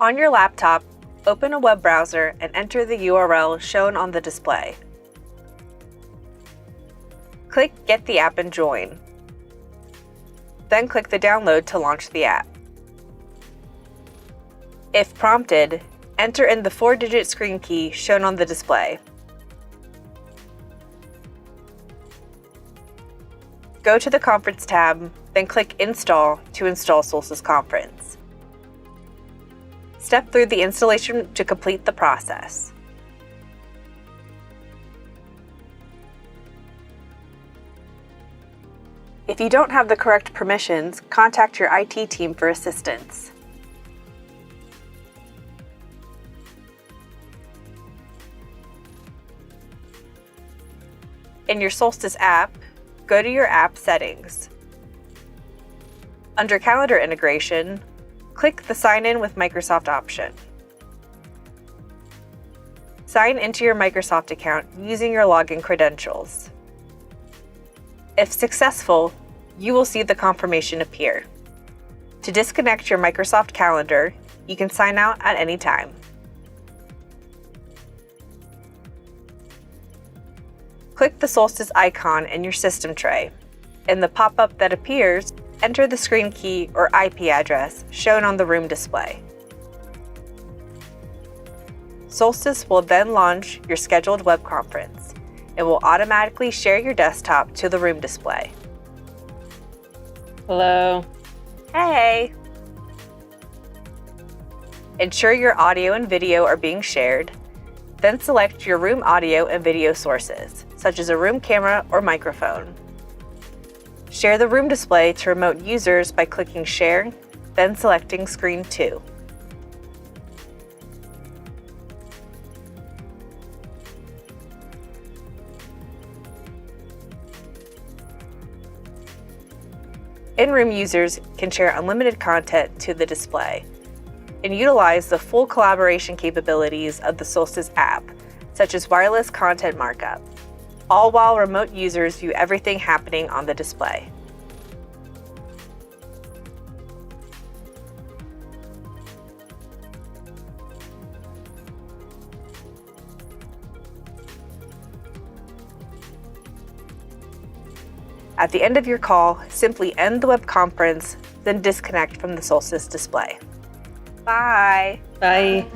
On your laptop, open a web browser and enter the URL shown on the display. Click Get the app and join. Then click the download to launch the app. If prompted, enter in the 4-digit screen key shown on the display. Go to the Conference tab, then click Install to install Solstice Conference. Step through the installation to complete the process. If you don't have the correct permissions, contact your IT team for assistance. In your Solstice app, go to your app settings. Under Calendar Integration, click the Sign in with Microsoft option. Sign into your Microsoft account using your login credentials. If successful, you will see the confirmation appear. To disconnect your Microsoft Calendar, you can sign out at any time. Click the Solstice icon in your system tray. In the pop-up that appears, enter the screen key or IP address shown on the room display. Solstice will then launch your scheduled web conference. It will automatically share your desktop to the room display. Hello. Hey! Ensure your audio and video are being shared. Then select your room audio and video sources, such as a room camera or microphone. Share the room display to remote users by clicking Share, then selecting Screen 2. In-room users can share unlimited content to the display and utilize the full collaboration capabilities of the Solstice app, such as wireless content markup, all while remote users view everything happening on the display. At the end of your call, simply end the web conference, then disconnect from the Solstice display. Bye! Bye.